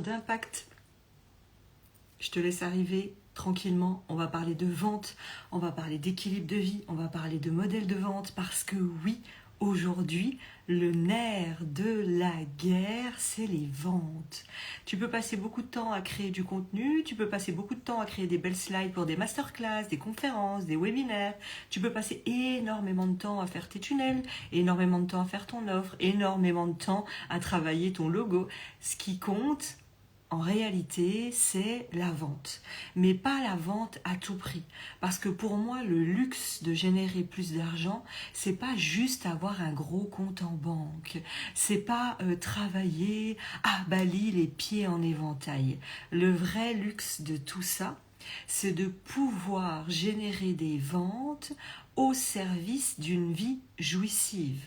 D'impact. Je te laisse arriver tranquillement. On va parler de vente, on va parler d'équilibre de vie, on va parler de modèle de vente parce que oui, aujourd'hui, le nerf de la guerre, c'est les ventes. Tu peux passer beaucoup de temps à créer du contenu, tu peux passer beaucoup de temps à créer des belles slides pour des masterclass, des conférences, des webinaires. Tu peux passer énormément de temps à faire tes tunnels, énormément de temps à faire ton offre, énormément de temps à travailler ton logo. Ce qui compte, en réalité, c'est la vente, mais pas la vente à tout prix. Parce que pour moi, le luxe de générer plus d'argent, c'est pas juste avoir un gros compte en banque. C'est pas travailler à Bali les pieds en éventail. Le vrai luxe de tout ça, c'est de pouvoir générer des ventes au service d'une vie jouissive.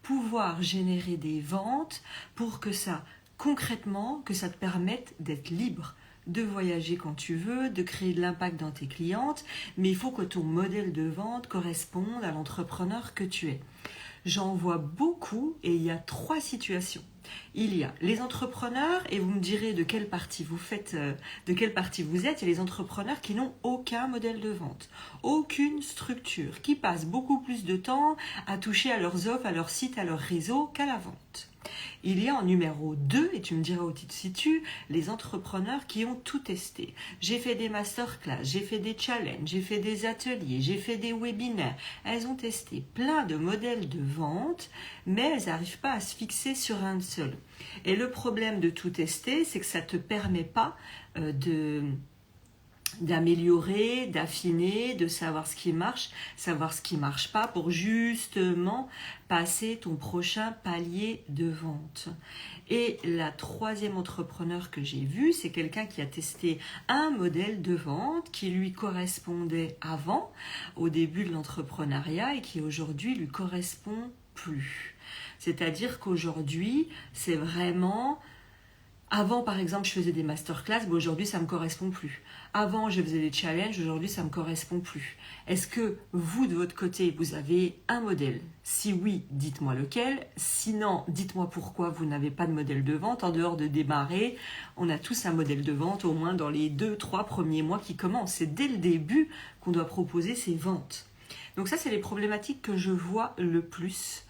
Pouvoir générer des ventes pour que ça concrètement, que ça te permette d'être libre, de voyager quand tu veux, de créer de l'impact dans tes clientes, mais il faut que ton modèle de vente corresponde à l'entrepreneur que tu es. J'en vois beaucoup et il y a 3 situations. Il y a les entrepreneurs, et vous me direz de quelle partie vous faites, de quelle partie vous êtes. Il y a les entrepreneurs qui n'ont aucun modèle de vente, aucune structure, qui passent beaucoup plus de temps à toucher à leurs offres, à leur site, à leur réseau qu'à la vente. Il y a en numéro 2, et tu me diras où tu te situes, les entrepreneurs qui ont tout testé. J'ai fait des masterclass, j'ai fait des challenges, j'ai fait des ateliers, j'ai fait des webinaires. Elles ont testé plein de modèles de vente, mais elles n'arrivent pas à se fixer sur un seul. Et le problème de tout tester, c'est que ça ne te permet pas d'améliorer, d'affiner, de savoir ce qui marche pas pour justement passer ton prochain palier de vente. Et la 3e entrepreneur que j'ai vue, c'est quelqu'un qui a testé un modèle de vente qui lui correspondait avant, au début de l'entrepreneuriat, et qui aujourd'hui lui correspond plus. C'est-à-dire qu'aujourd'hui, c'est vraiment... Avant, par exemple, je faisais des masterclass, mais aujourd'hui, ça ne me correspond plus. Avant, je faisais des challenges, aujourd'hui, ça ne me correspond plus. Est-ce que vous, de votre côté, vous avez un modèle? Si oui, dites-moi lequel. Sinon, dites-moi pourquoi vous n'avez pas de modèle de vente. En dehors de démarrer, on a tous un modèle de vente, au moins dans les 2-3 premiers mois qui commencent. C'est dès le début qu'on doit proposer ces ventes. Donc ça, c'est les problématiques que je vois le plus.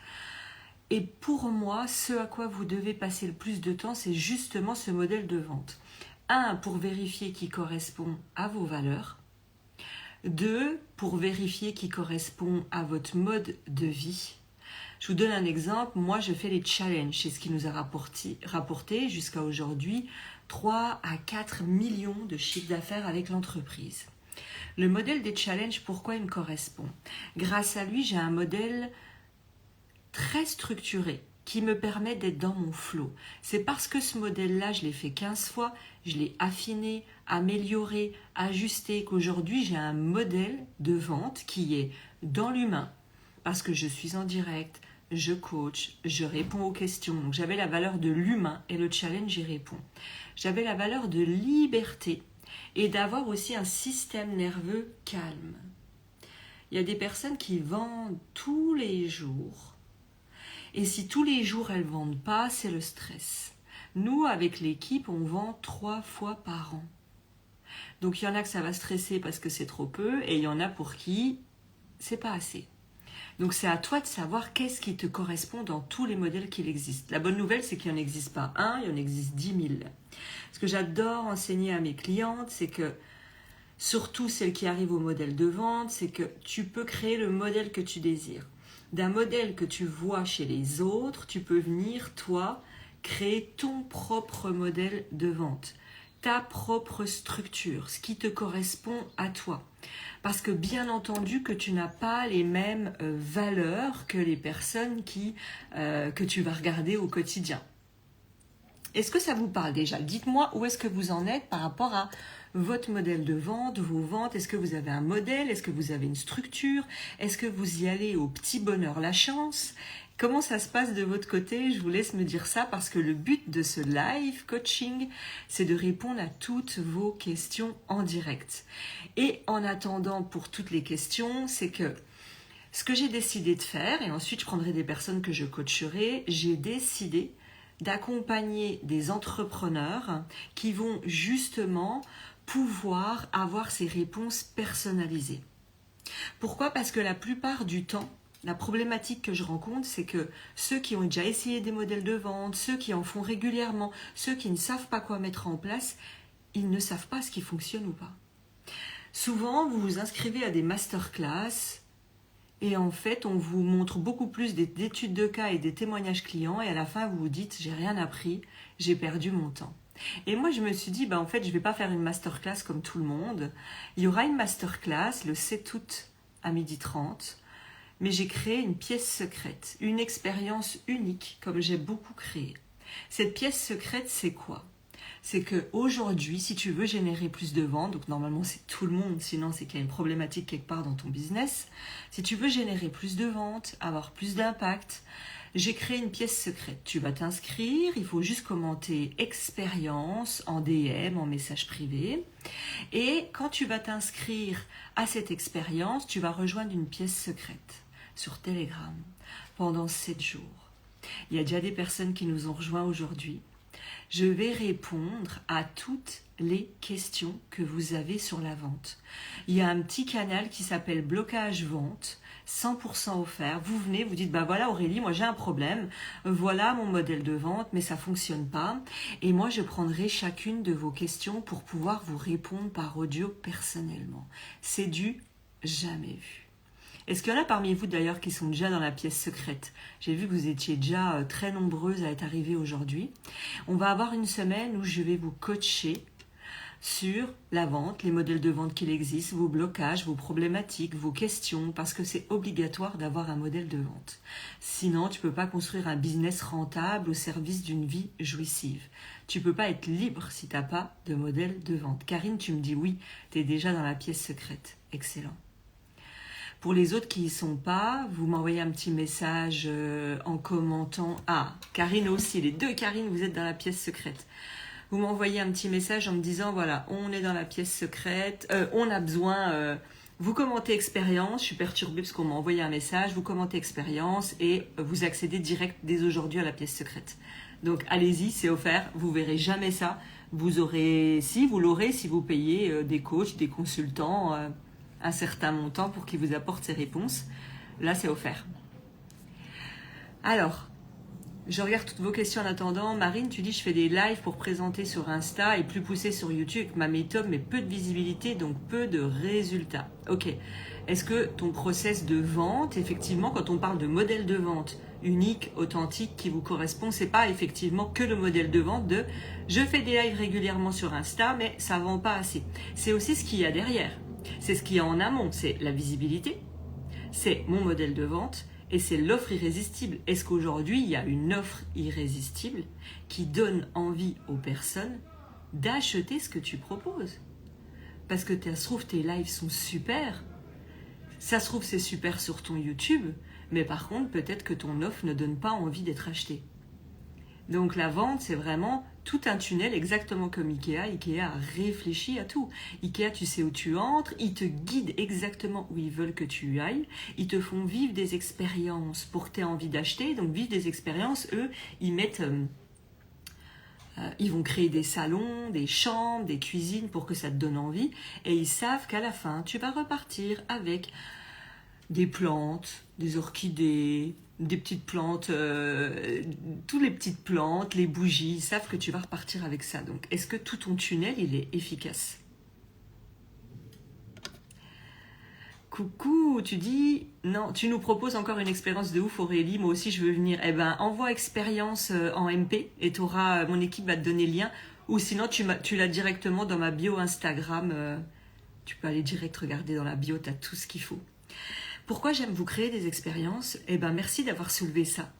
Et pour moi, ce à quoi vous devez passer le plus de temps, c'est justement ce modèle de vente. 1, pour vérifier qu'il correspond à vos valeurs. 2, pour vérifier qu'il correspond à votre mode de vie. Je vous donne un exemple. Moi, je fais les challenges. C'est ce qui nous a rapporté jusqu'à aujourd'hui 3 à 4 millions de chiffres d'affaires avec l'entreprise. Le modèle des challenges, pourquoi il me correspond? Grâce à lui, j'ai un modèle très structuré qui me permet d'être dans mon flow. C'est parce que ce modèle-là, je l'ai fait 15 fois, je l'ai affiné, amélioré, ajusté, qu'aujourd'hui j'ai un modèle de vente qui est dans l'humain, parce que je suis en direct, je coach, je réponds aux questions. Donc j'avais la valeur de l'humain et le challenge, j'y réponds. J'avais la valeur de liberté et d'avoir aussi un système nerveux calme. Il y a des personnes qui vendent tous les jours. Et si tous les jours elles ne vendent pas, c'est le stress. Nous, avec l'équipe, on vend 3 fois par an. Donc il y en a que ça va stresser parce que c'est trop peu, et il y en a pour qui c'est pas assez. Donc c'est à toi de savoir qu'est-ce qui te correspond dans tous les modèles qu'il existe. La bonne nouvelle, c'est qu'il n'y en existe pas un, il y en existe 10 000. Ce que j'adore enseigner à mes clientes, c'est que, surtout celles qui arrivent au modèle de vente, c'est que tu peux créer le modèle que tu désires. D'un modèle que tu vois chez les autres, tu peux venir, toi, créer ton propre modèle de vente, ta propre structure, ce qui te correspond à toi. Parce que bien entendu que tu n'as pas les mêmes valeurs que les personnes que tu vas regarder au quotidien. Est-ce que ça vous parle déjà? Dites-moi où est-ce que vous en êtes par rapport à votre modèle de vente, vos ventes. Est-ce que vous avez un modèle? Est-ce que vous avez une structure? Est-ce que vous y allez au petit bonheur, la chance? Comment ça se passe de votre côté? Je vous laisse me dire ça parce que le but de ce live coaching, c'est de répondre à toutes vos questions en direct. Et en attendant, pour toutes les questions, c'est que ce que j'ai décidé de faire, et ensuite je prendrai des personnes que je coacherai, j'ai décidé d'accompagner des entrepreneurs qui vont justement pouvoir avoir ces réponses personnalisées. Pourquoi? Parce que la plupart du temps, la problématique que je rencontre, c'est que ceux qui ont déjà essayé des modèles de vente, ceux qui en font régulièrement, ceux qui ne savent pas quoi mettre en place, ils ne savent pas ce qui fonctionne ou pas. Souvent, vous vous inscrivez à des masterclass et en fait, on vous montre beaucoup plus d'études de cas et des témoignages clients et à la fin, vous vous dites « j'ai rien appris, j'ai perdu mon temps ». Et moi, je me suis dit, en fait, je ne vais pas faire une masterclass comme tout le monde. Il y aura une masterclass le 7 août à 12h30, mais j'ai créé une pièce secrète, une expérience unique comme j'ai beaucoup créé. Cette pièce secrète, c'est quoi? C'est qu'aujourd'hui, si tu veux générer plus de ventes, donc normalement c'est tout le monde, sinon c'est qu'il y a une problématique quelque part dans ton business, si tu veux générer plus de ventes, avoir plus d'impact, j'ai créé une pièce secrète. Tu vas t'inscrire, il faut juste commenter expérience en DM, en message privé. Et quand tu vas t'inscrire à cette expérience, tu vas rejoindre une pièce secrète sur Telegram pendant 7 jours. Il y a déjà des personnes qui nous ont rejoints aujourd'hui. Je vais répondre à toutes les questions que vous avez sur la vente. Il y a un petit canal qui s'appelle Blocage Vente, 100% offert. Vous venez, vous dites, voilà Aurélie, moi j'ai un problème, voilà mon modèle de vente, mais ça ne fonctionne pas. Et moi je prendrai chacune de vos questions pour pouvoir vous répondre par audio personnellement. C'est du jamais vu. Est-ce qu'il y en a parmi vous d'ailleurs qui sont déjà dans la pièce secrète? J'ai vu que vous étiez déjà très nombreuses à être arrivées aujourd'hui. On va avoir une semaine où je vais vous coacher sur la vente, les modèles de vente qu'il existe, vos blocages, vos problématiques, vos questions, parce que c'est obligatoire d'avoir un modèle de vente. Sinon, tu ne peux pas construire un business rentable au service d'une vie jouissive. Tu ne peux pas être libre si tu n'as pas de modèle de vente. Karine, tu me dis oui, tu es déjà dans la pièce secrète. Excellent. Pour les autres qui n'y sont pas, vous m'envoyez un petit message en commentant. Ah, Karine aussi, les deux Karine, vous êtes dans la pièce secrète. Vous m'envoyez un petit message en me disant, voilà, on est dans la pièce secrète, on a besoin, vous commentez expérience, je suis perturbée parce qu'on m'a envoyé un message, vous commentez expérience et vous accédez direct dès aujourd'hui à la pièce secrète. Donc allez-y, c'est offert, vous verrez jamais ça. Vous aurez, si vous l'aurez, si vous payez des coachs, des consultants, un certain montant pour qu'ils vous apportent ces réponses. Là, c'est offert. Alors, je regarde toutes vos questions en attendant. Marine, tu dis, je fais des lives pour présenter sur Insta et plus pousser sur YouTube avec ma méthode, mais peu de visibilité, donc peu de résultats. Ok. Est-ce que ton process de vente, effectivement, quand on parle de modèle de vente unique, authentique, qui vous correspond, c'est pas effectivement que le modèle de vente de je fais des lives régulièrement sur Insta, mais ça vend pas assez. C'est aussi ce qu'il y a derrière. C'est ce qu'il y a en amont, c'est la visibilité, c'est mon modèle de vente et c'est l'offre irrésistible. Est-ce qu'aujourd'hui, il y a une offre irrésistible qui donne envie aux personnes d'acheter ce que tu proposes? Parce que ça se trouve, tes lives sont super, ça se trouve, c'est super sur ton YouTube, mais par contre, peut-être que ton offre ne donne pas envie d'être achetée. Donc la vente, c'est vraiment tout un tunnel, exactement comme Ikea. Ikea a réfléchi à tout. Ikea, tu sais où tu entres, ils te guident exactement où ils veulent que tu ailles. Ils te font vivre des expériences pour que tu aies envie d'acheter. Donc vivre des expériences, eux, ils mettent... ils vont créer des salons, des chambres, des cuisines pour que ça te donne envie. Et ils savent qu'à la fin, tu vas repartir avec des plantes, des orchidées, des petites plantes, toutes les petites plantes, les bougies, ils savent que tu vas repartir avec ça. Donc, est-ce que tout ton tunnel, il est efficace? Coucou, tu dis, non, tu nous proposes encore une expérience de ouf Aurélie, moi aussi je veux venir. Eh ben, envoie expérience en MP et mon équipe va te donner le lien. Ou sinon, tu l'as directement dans ma bio Instagram. Tu peux aller direct regarder dans la bio, tu as tout ce qu'il faut. Pourquoi j'aime vous créer des expériences? Eh bien, merci d'avoir soulevé ça.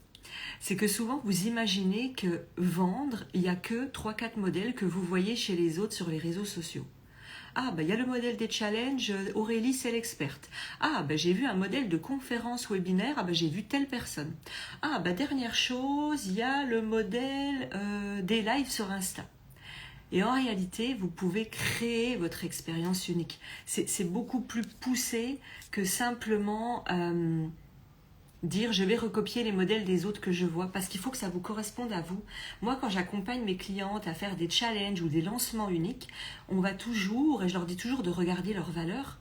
C'est que souvent, vous imaginez que vendre, il n'y a que 3-4 modèles que vous voyez chez les autres sur les réseaux sociaux. Ah, il y a le modèle des challenges, Aurélie, c'est l'experte. Ah, j'ai vu un modèle de conférence webinaire, j'ai vu telle personne. Ah, dernière chose, il y a le modèle des lives sur Insta. Et en réalité, vous pouvez créer votre expérience unique. C'est beaucoup plus poussé que simplement dire je vais recopier les modèles des autres que je vois parce qu'il faut que ça vous corresponde à vous. Moi, quand j'accompagne mes clientes à faire des challenges ou des lancements uniques, on va toujours, et je leur dis toujours de regarder leurs valeurs.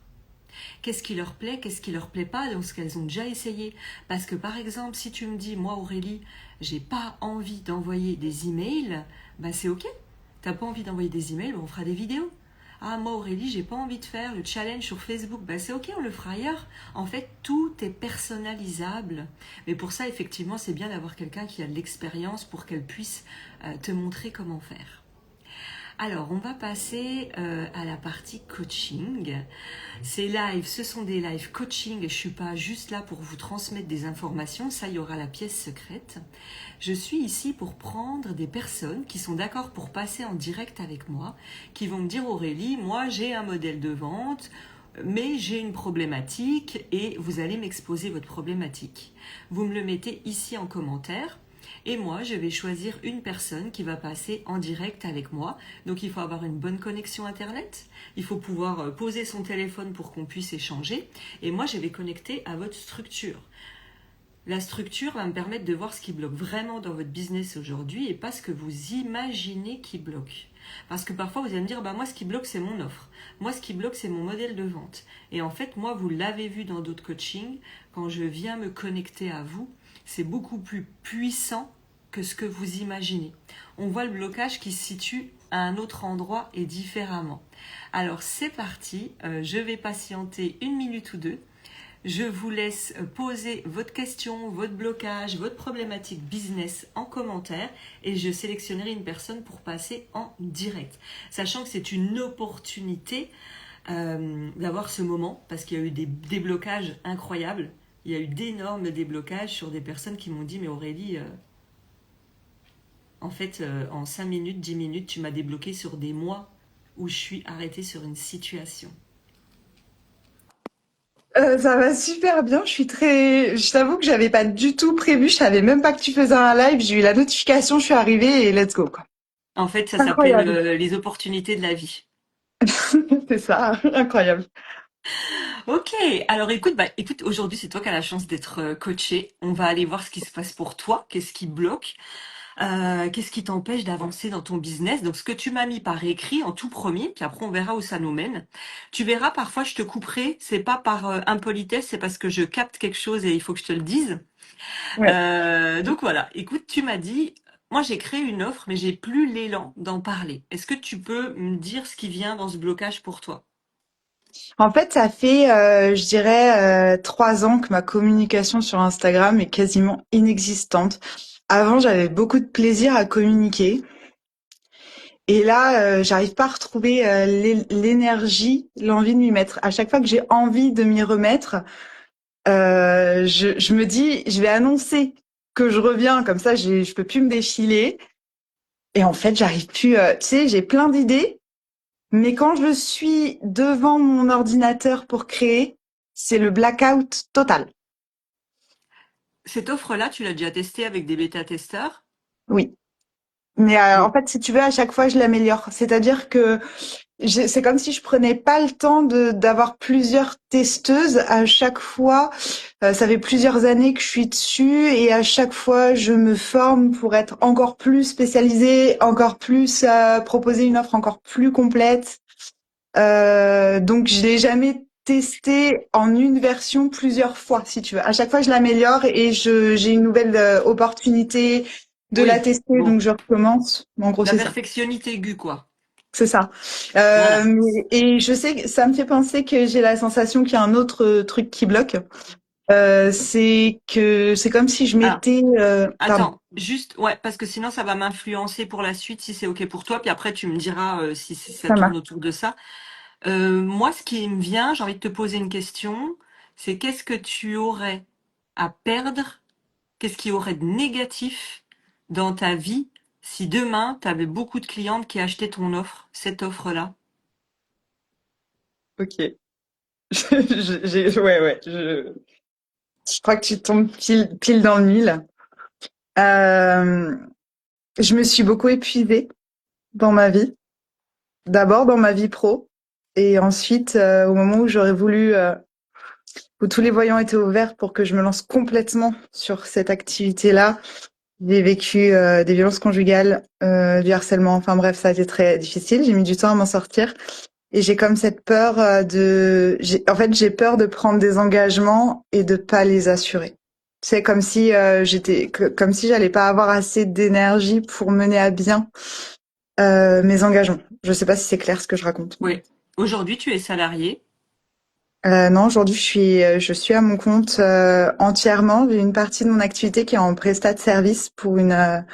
Qu'est-ce qui leur plaît, qu'est-ce qui leur plaît pas dans ce qu'elles ont déjà essayé. Parce que par exemple, si tu me dis, moi Aurélie, j'ai pas envie d'envoyer des emails, bah c'est ok. T'as pas envie d'envoyer des emails, bah on fera des vidéos. Ah, moi Aurélie, j'ai pas envie de faire le challenge sur Facebook. Bah c'est ok, on le fera ailleurs. En fait, tout est personnalisable. Mais pour ça, effectivement, c'est bien d'avoir quelqu'un qui a de l'expérience pour qu'elle puisse te montrer comment faire. Alors, on va passer à la partie coaching. Ces lives, ce sont des lives coaching et je suis pas juste là pour vous transmettre des informations, ça y aura la pièce secrète. Je suis ici pour prendre des personnes qui sont d'accord pour passer en direct avec moi, qui vont me dire Aurélie, moi j'ai un modèle de vente, mais j'ai une problématique et vous allez m'exposer votre problématique. Vous me le mettez ici en commentaire. Et moi, je vais choisir une personne qui va passer en direct avec moi. Donc, il faut avoir une bonne connexion Internet. Il faut pouvoir poser son téléphone pour qu'on puisse échanger. Et moi, je vais connecter à votre structure. La structure va me permettre de voir ce qui bloque vraiment dans votre business aujourd'hui et pas ce que vous imaginez qui bloque. Parce que parfois, vous allez me dire, bah moi, ce qui bloque, c'est mon offre. Moi, ce qui bloque, c'est mon modèle de vente. Et en fait, moi, vous l'avez vu dans d'autres coachings, quand je viens me connecter à vous, c'est beaucoup plus puissant que ce que vous imaginez. On voit le blocage qui se situe à un autre endroit et différemment. Alors, c'est parti. Je vais patienter 1 minute ou deux. Je vous laisse poser votre question, votre blocage, votre problématique business en commentaire et je sélectionnerai une personne pour passer en direct. Sachant que c'est une opportunité d'avoir ce moment parce qu'il y a eu des déblocages incroyables. Il y a eu d'énormes déblocages sur des personnes qui m'ont dit « Mais Aurélie, en fait, en 5 minutes, 10 minutes, tu m'as débloqué sur des mois où je suis arrêtée sur une situation. » Ça va super bien. Je t'avoue que j'avais pas du tout prévu. Je savais même pas que tu faisais un live. J'ai eu la notification, je suis arrivée et let's go, quoi. En fait, ça s'appelle Incroyable. les opportunités de la vie. C'est ça, incroyable. Ok, alors écoute, écoute, aujourd'hui c'est toi qui as la chance d'être coaché. On va aller voir ce qui se passe pour toi, qu'est-ce qui bloque, qu'est-ce qui t'empêche d'avancer dans ton business. Donc ce que tu m'as mis par écrit en tout premier, puis après on verra où ça nous mène. Tu verras, parfois je te couperai, c'est pas par impolitesse, c'est parce que je capte quelque chose et il faut que je te le dise. Ouais. Donc voilà, écoute, tu m'as dit, moi j'ai créé une offre, mais j'ai plus l'élan d'en parler. Est-ce que tu peux me dire ce qui vient dans ce blocage pour toi? En fait, ça fait, je dirais, 3 ans que ma communication sur Instagram est quasiment inexistante. Avant, j'avais beaucoup de plaisir à communiquer. Et là, j'arrive pas à retrouver l'énergie, l'envie de m'y mettre. À chaque fois que j'ai envie de m'y remettre, je me dis, je vais annoncer que je reviens, comme ça, je peux plus me défiler. Et en fait, j'arrive plus. Tu sais, j'ai plein d'idées, mais quand je suis devant mon ordinateur pour créer, c'est le blackout total. Cette offre-là, tu l'as déjà testée avec des bêta-testeurs? Oui. Mais en Et fait, si tu veux, à chaque fois, je l'améliore. C'est-à-dire que c'est comme si je prenais pas le temps de d'avoir plusieurs testeuses à chaque fois. Ça fait plusieurs années que je suis dessus et à chaque fois, je me forme pour être encore plus spécialisée, encore plus proposer une offre encore plus complète. Donc, je l'ai jamais testé en une version plusieurs fois, si tu veux. À chaque fois, je l'améliore et j'ai une nouvelle opportunité de la oui, tester, donc bon, je recommence. En gros, la c'est ça. perfectionniste aiguë, quoi. C'est ça. Voilà. Et je sais que ça me fait penser que j'ai la sensation qu'il y a un autre truc qui bloque. C'est que c'est comme si je Ah, m'étais... pardon. attends, juste, ouais, parce que sinon ça va m'influencer pour la suite si c'est ok pour toi, puis après tu me diras si ça Ça tourne marche. autour de ça. Moi, ce qui me vient, j'ai envie de te poser une question, c'est qu'est-ce que tu aurais à perdre, qu'est-ce qui aurait de négatif dans ta vie si demain tu avais beaucoup de clientes qui achetaient ton offre, cette offre-là? Ok. Ouais, ouais. Je crois que tu tombes pile dans le mille. Euh, je me suis beaucoup épuisée dans ma vie. D'abord dans ma vie pro et ensuite au moment où j'aurais voulu où tous les voyants étaient ouverts pour que je me lance complètement sur cette activité-là. J'ai vécu des violences conjugales, du harcèlement, enfin bref, ça a été très difficile. J'ai mis du temps à m'en sortir. Et j'ai comme cette peur en fait, j'ai peur de prendre des engagements et de pas les assurer. C'est comme si comme si j'allais pas avoir assez d'énergie pour mener à bien mes engagements. Je sais pas si c'est clair ce que je raconte. Oui. Aujourd'hui, tu es salarié. Non, aujourd'hui, je suis à mon compte entièrement. J'ai une partie de mon activité qui est en prestat de service pour une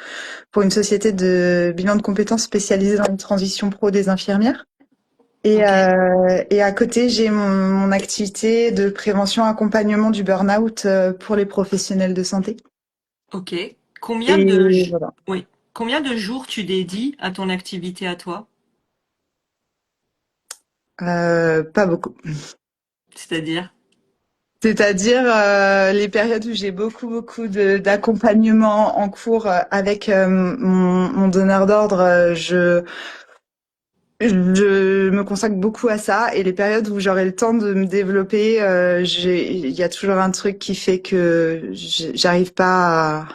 société de bilan de compétences spécialisée dans une transition pro des infirmières. Ok. Et à côté, j'ai mon activité de prévention accompagnement du burn-out pour les professionnels de santé. Ok. Combien Et de, voilà. oui. Combien de jours tu dédies à ton activité à toi? Pas beaucoup. C'est-à-dire? C'est-à-dire les périodes où j'ai beaucoup d'accompagnement en cours avec mon donneur d'ordre, je me consacre beaucoup à ça. Et les périodes où j'aurai le temps de me développer, il y a toujours un truc qui fait que j'arrive pas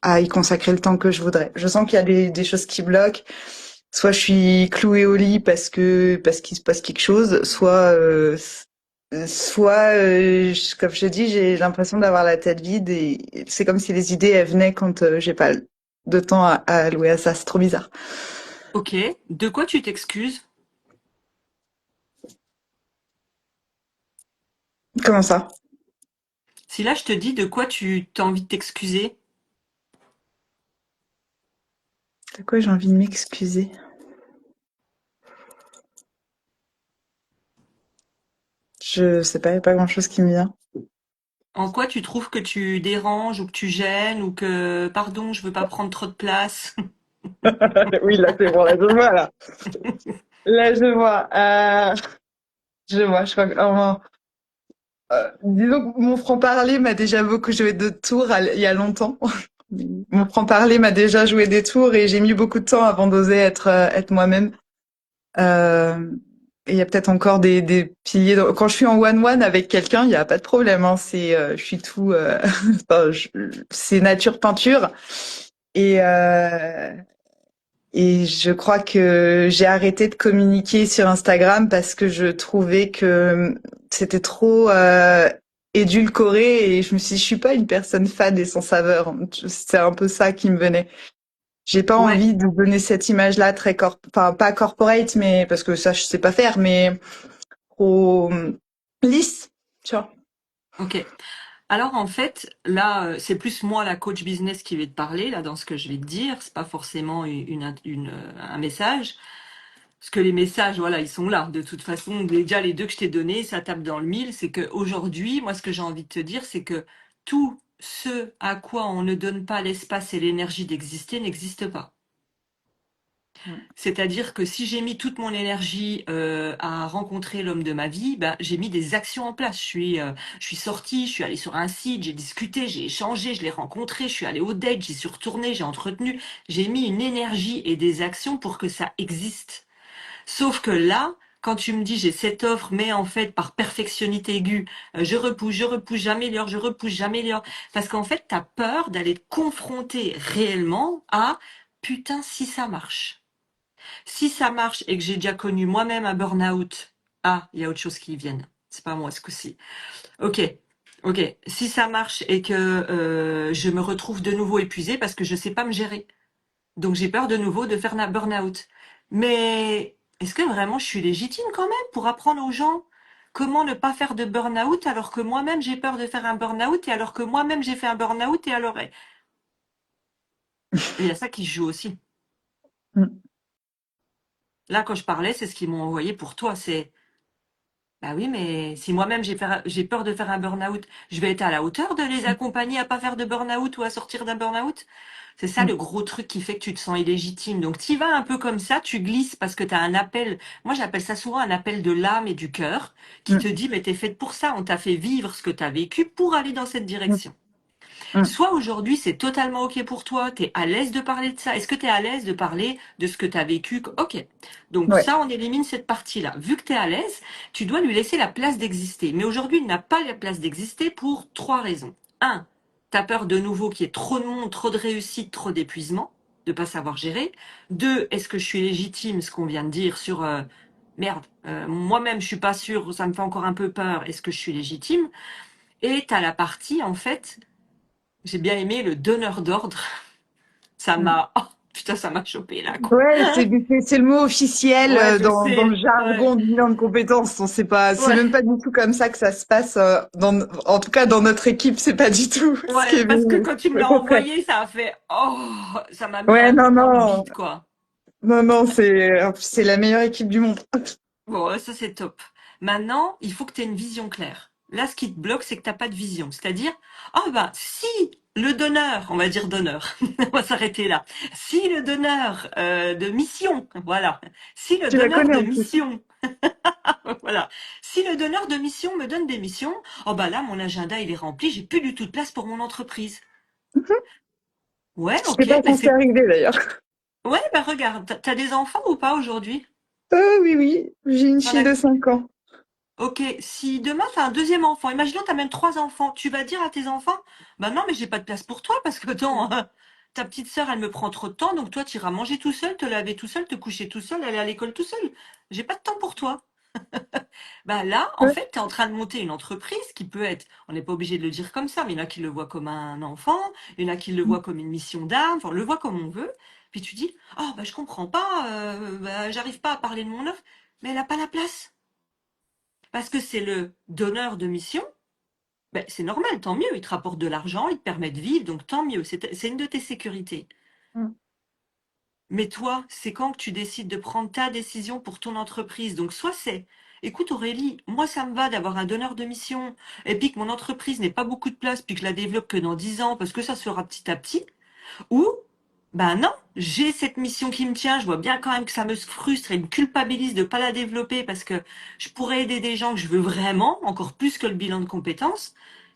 à y consacrer le temps que je voudrais. Je sens qu'il y a des choses qui bloquent. Soit je suis clouée au lit parce qu'il se passe quelque chose, comme je te dis, j'ai l'impression d'avoir la tête vide et c'est comme si les idées elles venaient quand j'ai pas de temps à allouer à ça. C'est trop bizarre. Ok. De quoi tu t'excuses? Comment ça? Si là je te dis de quoi tu as envie de t'excuser, De quoi j'ai envie de m'excuser? Je sais pas, il y a pas grand-chose qui me vient. en quoi tu trouves que tu déranges ou que tu gênes ou que, pardon, je veux pas prendre trop de place? Oui, là c'est bon, là je vois là. Là je vois. Je vois, je crois que disons que mon franc-parler m'a déjà beaucoup joué de tours il y a longtemps. Mon franc-parler m'a déjà joué des tours et j'ai mis beaucoup de temps avant d'oser être moi-même. Euh, et il y a peut-être encore des piliers. Quand je suis en one-one avec quelqu'un, il n'y a pas de problème. Hein, je suis tout. Enfin, c'est nature peinture. Et, euh, et je crois que j'ai arrêté de communiquer sur Instagram parce que je trouvais que c'était trop édulcoré et je me suis dit, je suis pas une personne fade et sans saveur. C'est un peu ça qui me venait. J'ai pas Ouais, envie de donner cette image-là très enfin pas corporate, mais parce que ça je sais pas faire, mais trop lisse, tu vois. ok. Alors en fait, là, c'est plus moi, la coach business, qui vais te parler, là, dans ce que je vais te dire. C'est pas forcément un message. Parce que les messages, voilà, ils sont là. De toute façon, déjà, les deux que je t'ai donnés, ça tape dans le mille. C'est qu'aujourd'hui, moi, ce que j'ai envie de te dire, c'est que tout ce à quoi on ne donne pas l'espace et l'énergie d'exister n'existe pas. Mm. C'est-à-dire que si j'ai mis toute mon énergie à rencontrer l'homme de ma vie, ben, j'ai mis des actions en place. Je suis sortie, je suis allée sur un site, j'ai discuté, j'ai échangé, je l'ai rencontré, je suis allée au date, j'y suis retournée, j'ai entretenu. J'ai mis une énergie et des actions pour que ça existe. Sauf que là, quand tu me dis j'ai cette offre, mais en fait par perfectionnité aiguë, je repousse, j'améliore, je repousse, j'améliore. Parce qu'en fait, tu as peur d'aller te confronter réellement à putain si ça marche. Si ça marche et que j'ai déjà connu moi-même un burn-out, ah, il y a autre chose qui vienne. C'est pas moi ce coup-ci. Ok, ok. Si ça marche et que je me retrouve de nouveau épuisée parce que je sais pas me gérer, donc j'ai peur de nouveau de faire un burn-out. Mais est-ce que vraiment je suis légitime quand même pour apprendre aux gens comment ne pas faire de burn-out alors que moi-même j'ai peur de faire un burn-out et alors que moi-même j'ai fait un burn-out et alors il y a ça qui se joue aussi. Mm. Là, quand je parlais, c'est ce qu'ils m'ont envoyé pour toi. C'est bah oui, mais si moi-même j'ai peur de faire un burn-out, je vais être à la hauteur de les accompagner à pas faire de burn-out ou à sortir d'un burn-out. C'est ça Mm. le gros truc qui fait que tu te sens illégitime. Donc tu vas un peu comme ça, tu glisses parce que tu as un appel. Moi, j'appelle ça souvent un appel de l'âme et du cœur qui te Mm. dit mais t'es faite pour ça, on t'a fait vivre ce que tu as vécu pour aller dans cette Mm. direction. Mm. Soit aujourd'hui, c'est totalement OK pour toi, tu es à l'aise de parler de ça. Est-ce que tu es à l'aise de parler de ce que tu as vécu? OK. Donc Ouais. ça, on élimine cette partie-là. Vu que tu es à l'aise, tu dois lui laisser la place d'exister. Mais aujourd'hui, il n'a pas la place d'exister pour trois raisons. Un, tu as peur de nouveau qu'il y ait trop de monde, trop de réussite, trop d'épuisement, de pas savoir gérer. Deux, est-ce que je suis légitime, ce qu'on vient de dire sur merde, moi-même je suis pas sûre, ça me fait encore un peu peur, est-ce que je suis légitime? Et tu as la partie, en fait, j'ai bien aimé le donneur d'ordre. Ça Mm. m'a. Oh, putain, ça m'a chopé là, quoi. Ouais, c'est le mot officiel Ouais, je dans le sais. Ouais. jargon du bilan de compétences. On sait pas, c'est Ouais. même pas du tout comme ça que ça se passe en tout cas dans notre équipe, c'est pas du tout ce qui Ouais, est parce que venu. quand tu me Au l'as contraire. envoyé, ça a fait. Oh, ça m'a mis Ouais, un coup non, dans le non, bide, quoi. non, non, c'est la meilleure équipe du monde. Bon, ouais, ça c'est top. Maintenant, il faut que tu aies une vision claire. Là, ce qui te bloque, c'est que t'as pas de vision. C'est-à-dire, oh bah, si le donneur, on va dire donneur, on va s'arrêter là. Si le donneur de mission, voilà. Si le Tu la donneur connais de en plus. mission voilà. Si le donneur de mission me donne des missions, oh bah là, mon agenda, il est rempli, j'ai plus du tout de place pour mon entreprise. Ouais, Je sais ok, pas bah quand c'est c'est... arrivé d'ailleurs. Ouais, bah regarde, t'as des enfants ou pas aujourd'hui? Oui, oui, j'ai une T'en fille as... de 5 ans. Ok, si demain t'as un deuxième enfant, imaginons t'as même trois enfants, tu vas dire à tes enfants, bah non, mais j'ai pas de place pour toi parce que attends, ta petite sœur, elle me prend trop de temps, donc toi, tu iras manger tout seul, te laver tout seul, te coucher tout seul, aller à l'école tout seul. J'ai pas de temps pour toi. Bah là, en Ouais. fait, tu es en train de monter une entreprise qui peut être, on n'est pas obligé de le dire comme ça, mais il y en a qui le voient comme un enfant, il y en a qui le voient comme une mission d'âme, enfin, on le voit comme on veut. Puis tu dis, oh bah je comprends pas, bah, j'arrive pas à parler de mon œuvre, mais elle n'a pas la place. Parce que c'est le donneur de mission, ben, c'est normal, tant mieux, il te rapporte de l'argent, il te permet de vivre, donc tant mieux, c'est une de tes sécurités. Mm. Mais toi, c'est quand que tu décides de prendre ta décision pour ton entreprise. Donc soit c'est, écoute Aurélie, moi ça me va d'avoir un donneur de mission, et puis que mon entreprise n'ait pas beaucoup de place, puis que je la développe que dans 10 ans, parce que ça se fera petit à petit. Ou, ben non, j'ai cette mission qui me tient, je vois bien quand même que ça me frustre et me culpabilise de ne pas la développer, parce que je pourrais aider des gens que je veux vraiment, encore plus que le bilan de compétences.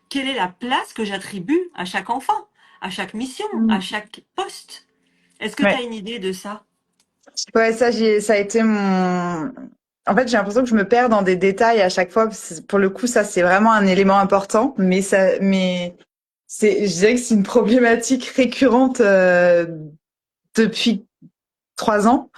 Quelle est la place que j'attribue à chaque enfant, à chaque mission, à Mm. chaque poste? Est-ce que tu as Ouais. une idée de ça? Ouais, ça a été mon. En fait, j'ai l'impression que je me perds dans des détails à chaque fois. Pour le coup, ça, c'est vraiment un élément important. Mais je dirais que c'est une problématique récurrente depuis 3 ans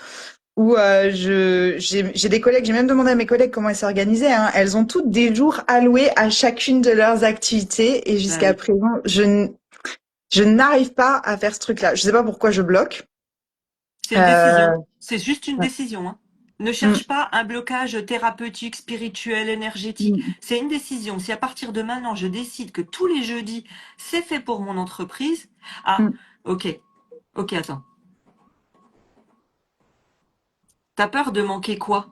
où j'ai des collègues. J'ai même demandé à mes collègues comment elles s'organisaient. Hein. Elles ont toutes des jours alloués à chacune de leurs activités et Bah jusqu'à oui. présent, je n'arrive pas à faire ce truc-là. Je sais pas pourquoi je bloque. C'est une décision. Euh, C'est juste une ouais. décision, hein. Ne Mm, cherche pas un blocage thérapeutique, spirituel, énergétique. mm, C'est une décision. Si à partir de maintenant, je décide que tous les jeudis, c'est fait pour mon entreprise, ah, mm. ok, ok, attends. T'as peur de manquer quoi?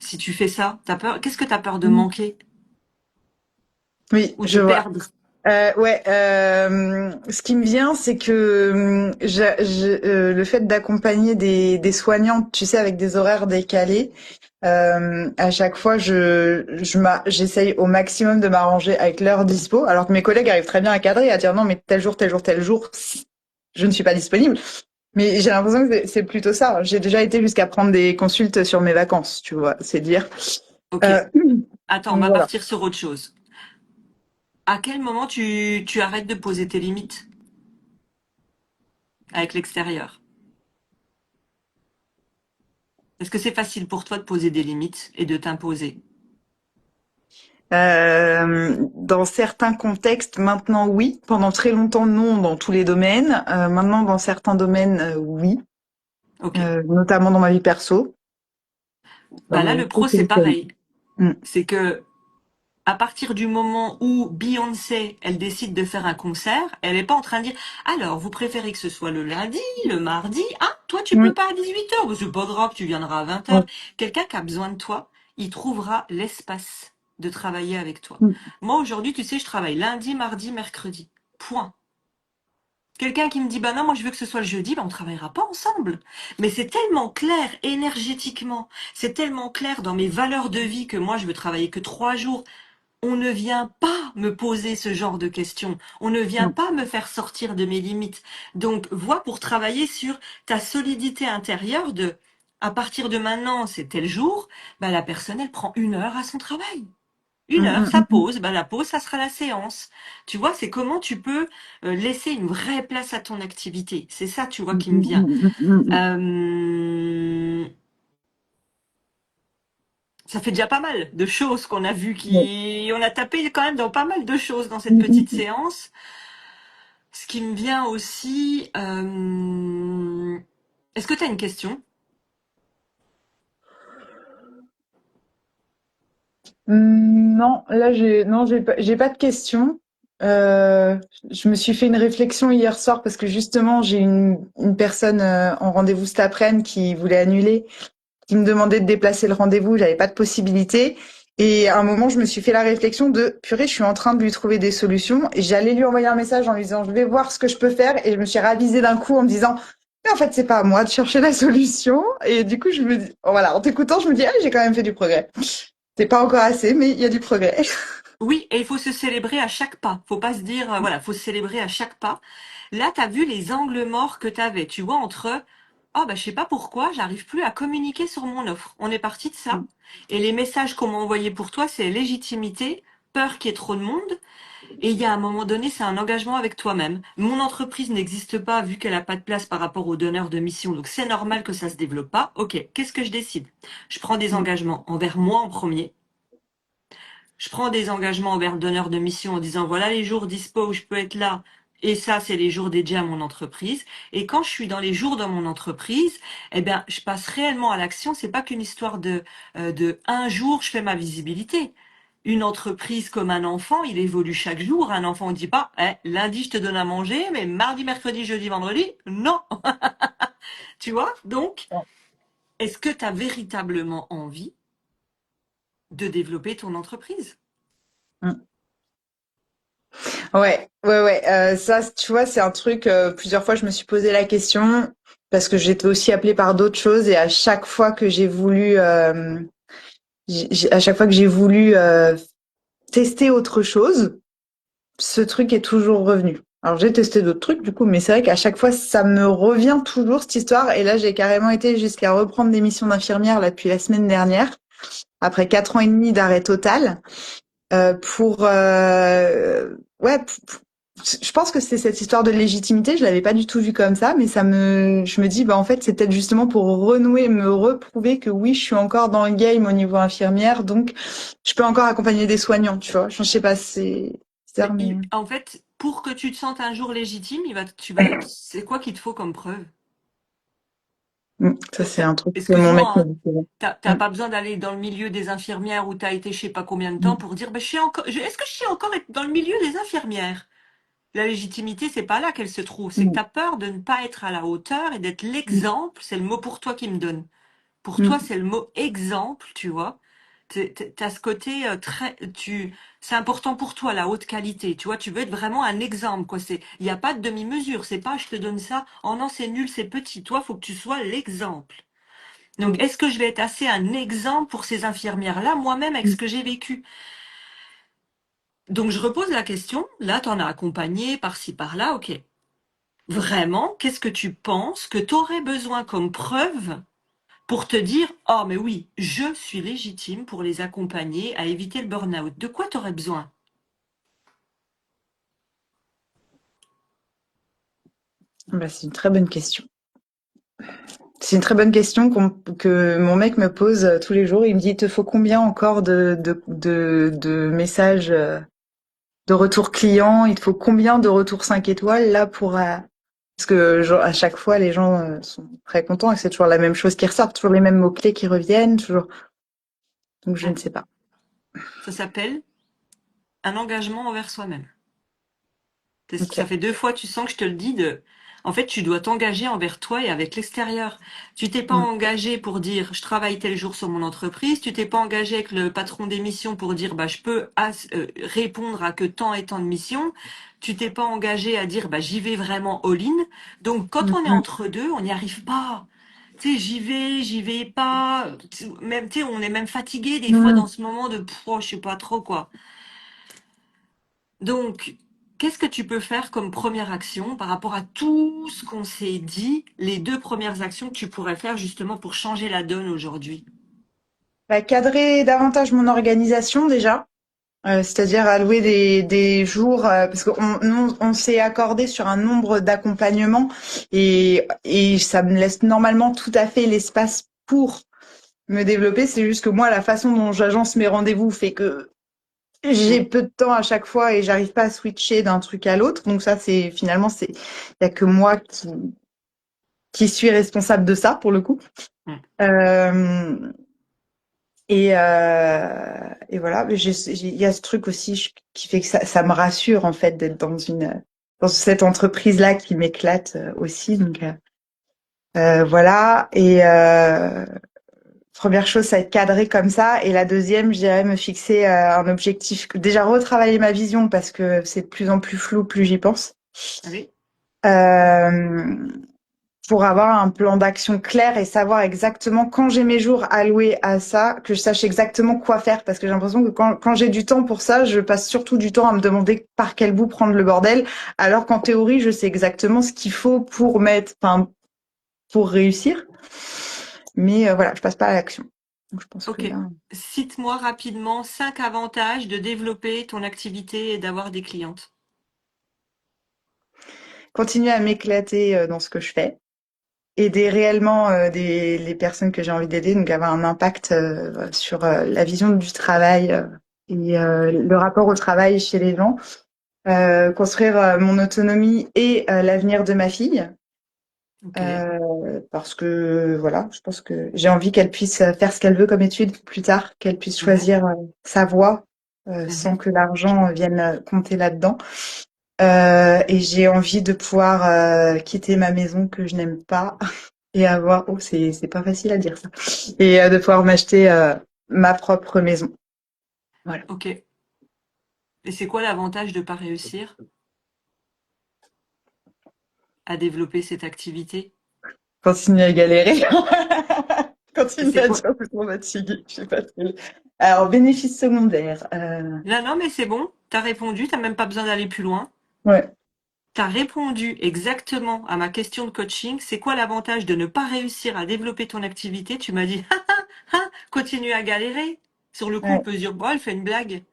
Si tu fais ça, t'as peur, qu'est-ce que t'as peur de Mm. manquer Oui, ou de je vois. perdre? Ouais, ce qui me vient, c'est que le fait d'accompagner des soignantes, tu sais, avec des horaires décalés, à chaque fois, j'essaye au maximum de m'arranger avec leur dispo, alors que mes collègues arrivent très bien à cadrer, à dire non, mais tel jour, tel jour, tel jour, je ne suis pas disponible. Mais j'ai l'impression que c'est plutôt ça. J'ai déjà été jusqu'à prendre des consultes sur mes vacances, tu vois, c'est dire. Ok. Euh, Attends, on donc va voilà. partir sur autre chose. À quel moment tu arrêtes de poser tes limites avec l'extérieur? Est-ce que c'est facile pour toi de poser des limites et de t'imposer? Dans certains contextes, maintenant oui. Pendant très longtemps, non, dans tous les domaines. Maintenant, dans certains domaines, oui. Ok. Notamment dans ma vie perso. Bah là, le Ça, pro, c'est c'est le cas. pareil. Mm, C'est que à partir du moment où Beyoncé, elle décide de faire un concert, elle n'est pas en train de dire, alors, vous préférez que ce soit le lundi, le mardi? Ah, toi, tu peux mm, pas à 18h. Bah, c'est pas grave, tu viendras à 20h. ouais, Quelqu'un qui a besoin de toi, il trouvera l'espace de travailler avec toi. mm, Moi, aujourd'hui, tu sais, je travaille lundi, mardi, mercredi. Point. Quelqu'un qui me dit, bah non, moi je veux que ce soit le jeudi, bah on travaillera pas ensemble. Mais c'est tellement clair énergétiquement, c'est tellement clair dans mes valeurs de vie que moi je veux travailler que 3 jours. On ne vient pas me poser ce genre de questions. On ne vient mm, pas me faire sortir de mes limites. Donc, vois pour travailler sur ta solidité intérieure de, à partir de maintenant, c'est tel jour, bah, la personne, elle prend 1 heure à son travail. mm, 1 heure, mm, ça mm, pause, bah, la pause, ça sera la séance. Tu vois, c'est comment tu peux laisser une vraie place à ton activité. C'est ça, tu vois, mm, qui me mm, vient. mm, mm, mm, Euh, Ça fait déjà pas mal de choses qu'on a vues mm, qui, on a tapé quand même dans pas mal de choses dans cette mm, petite mm. séance. Ce qui me vient aussi, est-ce que tu as une question? Non, là j'ai pas de questions. Euh, je me suis fait une réflexion hier soir parce que justement j'ai une personne en rendez-vous cet après-midi qui voulait annuler, qui me demandait de déplacer le rendez-vous, j'avais pas de possibilité. Et à un moment, je me suis fait la réflexion de purée, je suis en train de lui trouver des solutions. Et j'allais lui envoyer un message en lui disant je vais voir ce que je peux faire. Et je me suis ravisée d'un coup en me disant mais en fait c'est pas à moi de chercher la solution. Et du coup je me dis voilà, en t'écoutant je me dis ah j'ai quand même fait du progrès. C'est pas encore assez, mais il y a du progrès. Oui, et il faut se célébrer à chaque pas. Faut pas se dire, voilà, faut se célébrer à chaque pas. Là, tu as vu les angles morts que tu avais, tu vois, entre, oh, bah, je sais pas pourquoi, j'arrive plus à communiquer sur mon offre. On est parti de ça. Et les messages qu'on m'a envoyés pour toi, c'est légitimité, peur qu'il y ait trop de monde. Et il y a un moment donné, c'est un engagement avec toi-même. Mon entreprise n'existe pas vu qu'elle n'a pas de place par rapport aux donneurs de mission. Donc, c'est normal que ça se développe pas. Ok, qu'est-ce que je décide? Je prends des engagements envers moi en premier. Je prends des engagements envers le donneur de mission en disant voilà les jours dispo où je peux être là. Et ça, c'est les jours dédiés à mon entreprise. Et quand je suis dans les jours dans mon entreprise, eh bien, je passe réellement à l'action. C'est pas qu'une histoire de un jour, je fais ma visibilité. Une entreprise comme un enfant, il évolue chaque jour. Un enfant, on dit pas, lundi, je te donne à manger, mais mardi, mercredi, jeudi, vendredi, non. Tu vois? Donc, est-ce que tu as véritablement envie de développer ton entreprise? Ouais. Ça, tu vois, c'est un truc. Plusieurs fois, je me suis posé la question parce que j'étais aussi appelée par d'autres choses et à chaque fois que j'ai voulu, à chaque fois que j'ai voulu tester autre chose, ce truc est toujours revenu. Alors j'ai testé d'autres trucs du coup, mais c'est vrai qu'à chaque fois ça me revient toujours cette histoire. Et là j'ai carrément été jusqu'à reprendre des missions d'infirmière là depuis la semaine dernière, après 4 ans et demi d'arrêt total, pour ouais. Je pense que c'est cette histoire de légitimité. Je l'avais pas du tout vu comme ça, mais je me dis bah en fait c'est peut-être justement pour renouer, me reprouver que oui je suis encore dans le game au niveau infirmière, donc je peux encore accompagner des soignants, tu vois. Je sais pas, c'est bizarre, Mais mais en fait, pour que tu te sentes un jour légitime, c'est quoi qu'il te faut comme preuve? Ça, c'est un truc que mon Excuse-moi, mec me hein, dit souvent. t'as Mm, pas besoin d'aller dans le milieu des infirmières où t'as été je sais pas combien de temps mm, pour dire, bah, est-ce que je suis encore dans le milieu des infirmières? La légitimité, c'est pas là qu'elle se trouve, c'est que mm, t'as peur de ne pas être à la hauteur et d'être mm, l'exemple, c'est le mot pour toi qui me donne. Pour toi, mm, c'est le mot exemple, tu vois. T'as ce côté c'est important pour toi, la haute qualité. Tu vois, tu veux être vraiment un exemple, quoi. Il n'y a pas de demi-mesure. C'est pas, je te donne ça. Oh non, c'est nul, c'est petit. Toi, faut que tu sois l'exemple. Donc, mm, est-ce que je vais être assez un exemple pour ces infirmières-là, moi-même, avec ce mm. que j'ai vécu? Donc, je repose la question. Là, t'en as accompagné par-ci, par-là. Ok. Vraiment, qu'est-ce que tu penses que t'aurais besoin comme preuve pour te dire, oh mais oui, je suis légitime pour les accompagner à éviter le burn-out. De quoi tu aurais besoin? Bah, c'est une très bonne question. C'est une très bonne question que mon mec me pose tous les jours. Il me dit, il te faut combien encore de messages de retour client? Il te faut combien de retours 5 étoiles là pour parce que genre, à chaque fois les gens sont très contents et c'est toujours la même chose qui ressort, toujours les mêmes mots-clés qui reviennent, toujours. Donc je ne sais pas. Ça s'appelle un engagement envers soi-même. Ça Ok. fait 2 fois, tu sens que je te le dis en fait, tu dois t'engager envers toi et avec l'extérieur. Tu t'es pas Mm, engagé pour dire, je travaille tel jour sur mon entreprise. Tu t'es pas engagé avec le patron des missions pour dire, bah, je peux répondre à que tant et tant de missions. Tu t'es pas engagé à dire, bah, j'y vais vraiment all-in. Donc, quand mm, on est mm, entre deux, on n'y arrive pas. Tu sais, j'y vais pas. Même, tu sais, on est même fatigué des fois dans mm, ce moment de, oh, je sais pas trop quoi. Donc, qu'est-ce que tu peux faire comme première action par rapport à tout ce qu'on s'est dit, les 2 premières actions que tu pourrais faire justement pour changer la donne aujourd'hui? Bah, cadrer davantage mon organisation déjà. C'est-à-dire allouer des jours, parce qu'on on s'est accordé sur un nombre d'accompagnements et ça me laisse normalement tout à fait l'espace pour me développer. C'est juste que moi, la façon dont j'agence mes rendez-vous fait que j'ai Mm. peu de temps à chaque fois et j'arrive pas à switcher d'un truc à l'autre. Donc ça, c'est finalement, il y a que moi qui suis responsable de ça pour le coup. Mm. Euh, et voilà, mais il y a ce truc aussi qui fait que ça me rassure en fait d'être dans cette entreprise-là qui m'éclate aussi. Donc voilà. Et première chose, ça va être cadré comme ça. Et la deuxième, je dirais me fixer un objectif. Déjà retravailler ma vision parce que c'est de plus en plus flou, plus j'y pense. Allez. Euh, pour avoir un plan d'action clair et savoir exactement quand j'ai mes jours alloués à ça, que je sache exactement quoi faire. Parce que j'ai l'impression que quand j'ai du temps pour ça, je passe surtout du temps à me demander par quel bout prendre le bordel, alors qu'en théorie, je sais exactement ce qu'il faut pour réussir. Mais voilà, je passe pas à l'action. Donc je pense que Ok. là, Cite-moi rapidement 5 avantages de développer ton activité et d'avoir des clientes. continuer à m'éclater dans ce que je fais. Aider réellement les personnes que j'ai envie d'aider, donc avoir un impact sur la vision du travail et le rapport au travail chez les gens, construire mon autonomie et l'avenir de ma fille, Ok. parce que voilà, je pense que j'ai envie qu'elle puisse faire ce qu'elle veut comme étude plus tard, qu'elle puisse Mhm. choisir sa voie sans Mhm. que l'argent vienne compter là-dedans. Et j'ai envie de pouvoir quitter ma maison que je n'aime pas et avoir, oh, c'est pas facile à dire ça, et de pouvoir m'acheter ma propre maison. Voilà. Ok. Et c'est quoi l'avantage de pas réussir à développer cette activité? Continuer à galérer. Continuer C'est à quoi? dire que je suis fatiguée. Je sais pas trop. Alors, bénéfice secondaire. Non, non, mais c'est bon. T'as répondu. T'as même pas besoin d'aller plus loin. Ouais. T'as répondu exactement à ma question de coaching. C'est quoi l'avantage de ne pas réussir à développer ton activité? Tu m'as dit, continue à galérer. Sur le coup, on Ouais. peut se dire, bon, elle fait une blague.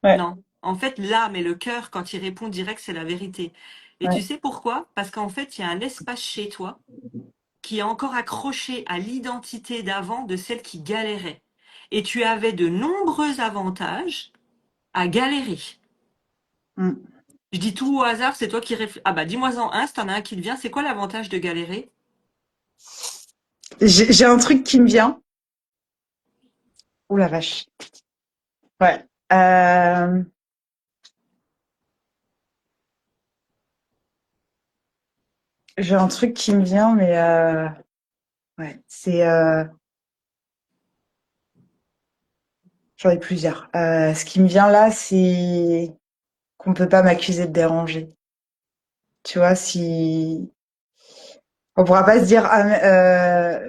Ouais. Non. En fait, l'âme et le cœur, quand il répond direct, c'est la vérité. Et tu Ouais. sais pourquoi? Parce qu'en fait, il y a un espace chez toi qui est encore accroché à l'identité d'avant de celle qui galérait. Et tu avais de nombreux avantages à galérer. Mm. Je dis tout au hasard, c'est toi qui réfléchis. Ah bah dis-moi-en un, si t'en as un qui te vient, c'est quoi l'avantage de galérer? J'ai un truc qui me vient. Oh la vache. Ouais. J'ai un truc qui me vient, mais ouais, j'en ai plusieurs. Ce qui me vient là, c'est qu'on peut pas m'accuser de déranger. Tu vois, si on pourra pas se dire, ah,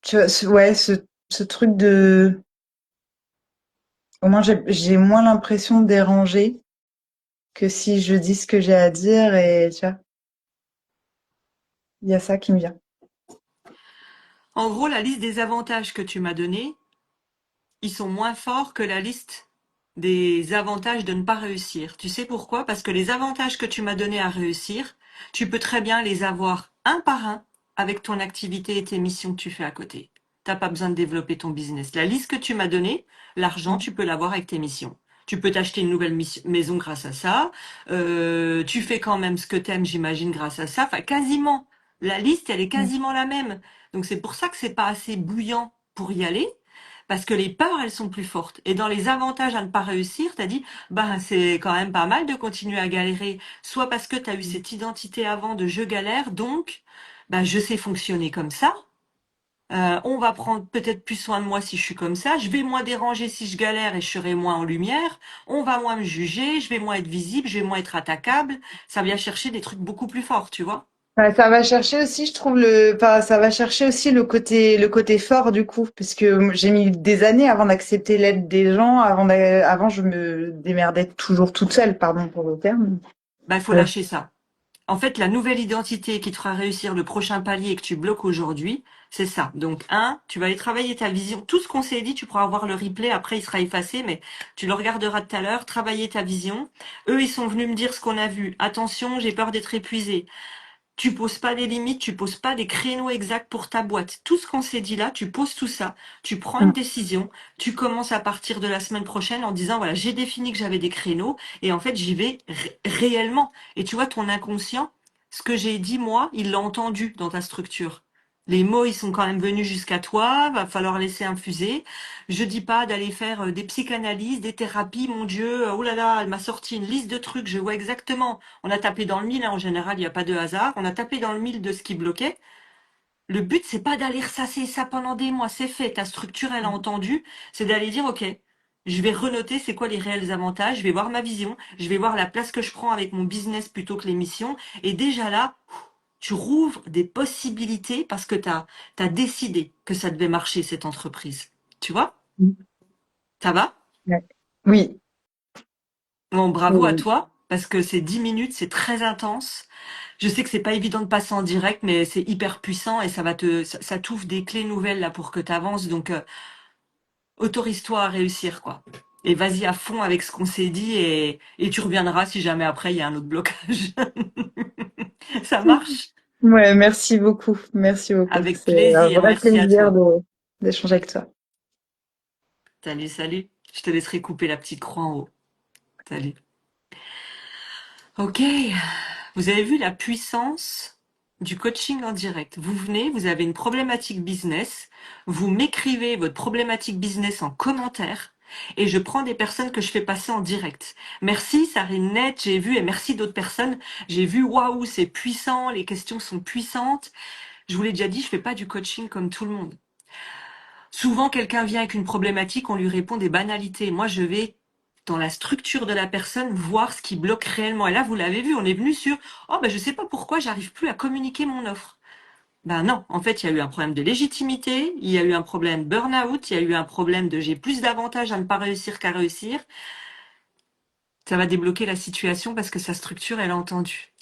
tu vois, ouais, ce truc de, au moins j'ai moins l'impression de déranger que si je dis ce que j'ai à dire et tu vois, il y a ça qui me vient. En gros, la liste des avantages que tu m'as donnés, ils sont moins forts que la liste des avantages de ne pas réussir. Tu sais pourquoi? Parce que les avantages que tu m'as donnés à réussir, tu peux très bien les avoir un par un avec ton activité et tes missions que tu fais à côté. T'as pas besoin de développer ton business. La liste que tu m'as donnée, l'argent, Mm. tu peux l'avoir avec tes missions. Tu peux t'acheter une nouvelle maison grâce à ça. Tu fais quand même ce que t'aimes, j'imagine, grâce à ça. Enfin, quasiment. La liste, elle est Mm. quasiment la même. Donc c'est pour ça que c'est pas assez bouillant pour y aller. Parce que les peurs, elles sont plus fortes. Et dans les avantages à ne pas réussir, tu as dit, ben, c'est quand même pas mal de continuer à galérer, soit parce que tu as eu cette identité avant de je galère, donc ben, je sais fonctionner comme ça. On va prendre peut-être plus soin de moi si je suis comme ça. Je vais moins déranger si je galère et je serai moins en lumière. On va moins me juger. Je vais moins être visible. Je vais moins être attaquable. Ça vient chercher des trucs beaucoup plus forts, tu vois. Ouais, ça va chercher aussi, je trouve enfin, ça va chercher aussi le côté fort du coup, parce que j'ai mis des années avant d'accepter l'aide des gens, avant je me démerdais toujours toute seule, pardon pour le terme. Bah, il faut Ouais. lâcher ça. En fait, la nouvelle identité qui te fera réussir le prochain palier que tu bloques aujourd'hui, c'est ça. Donc, tu vas aller travailler ta vision. Tout ce qu'on s'est dit, tu pourras avoir le replay. Après, il sera effacé, mais tu le regarderas tout à l'heure. Travailler ta vision. Eux, ils sont venus me dire ce qu'on a vu. Attention, j'ai peur d'être épuisé. Tu poses pas des limites, tu poses pas des créneaux exacts pour ta boîte. Tout ce qu'on s'est dit là, tu poses tout ça, tu prends une Mm. décision, tu commences à partir de la semaine prochaine en disant voilà, j'ai défini que j'avais des créneaux et en fait, j'y vais réellement. Et tu vois, ton inconscient, ce que j'ai dit moi, il l'a entendu dans ta structure. Les mots, ils sont quand même venus jusqu'à toi, va falloir laisser infuser. Je dis pas d'aller faire des psychanalyses, des thérapies, mon Dieu, oh là là, elle m'a sorti une liste de trucs, je vois exactement. On a tapé dans le mille, hein, en général, il n'y a pas de hasard. On a tapé dans le mille de ce qui bloquait. Le but, c'est pas d'aller ressasser ça pendant des mois, c'est fait. Ta structure, elle a entendu. C'est d'aller dire, OK, je vais renoter c'est quoi les réels avantages, je vais voir ma vision, je vais voir la place que je prends avec mon business plutôt que les missions. Et déjà là, tu rouvres des possibilités parce que t'as décidé que ça devait marcher, cette entreprise. Tu vois? Ça va? Ouais. Oui. Bon, bravo à Oui. toi, parce que c'est 10 minutes, c'est très intense. Je sais que c'est pas évident de passer en direct, mais c'est hyper puissant et ça t'ouvre des clés nouvelles là pour que tu avances. Donc, autorise-toi à réussir, quoi. Et vas-y à fond avec ce qu'on s'est dit et tu reviendras si jamais après il y a un autre blocage. Ça marche? Ouais, merci beaucoup. Merci beaucoup. Avec C'est un plaisir. vrai Merci à plaisir toi. d'échanger avec toi. Salut, salut. Je te laisserai couper la petite croix en haut. Salut. Ok. Vous avez vu la puissance du coaching en direct. Vous venez, vous avez une problématique business, vous m'écrivez votre problématique business en commentaire et je prends des personnes que je fais passer en direct. Merci Sarinette, j'ai vu, et merci d'autres personnes. J'ai vu, waouh, c'est puissant, les questions sont puissantes. Je vous l'ai déjà dit, je fais pas du coaching comme tout le monde. Souvent, quelqu'un vient avec une problématique, on lui répond des banalités. Moi, je vais dans la structure de la personne, voir ce qui bloque réellement. Et là, vous l'avez vu, on est venu sur, oh, ben, je sais pas pourquoi j'arrive plus à communiquer mon offre. Ben non, en fait, il y a eu un problème de légitimité, il y a eu un problème burn-out, il y a eu un problème de j'ai plus d'avantages à ne pas réussir qu'à réussir. Ça va débloquer la situation parce que sa structure, elle a entendu.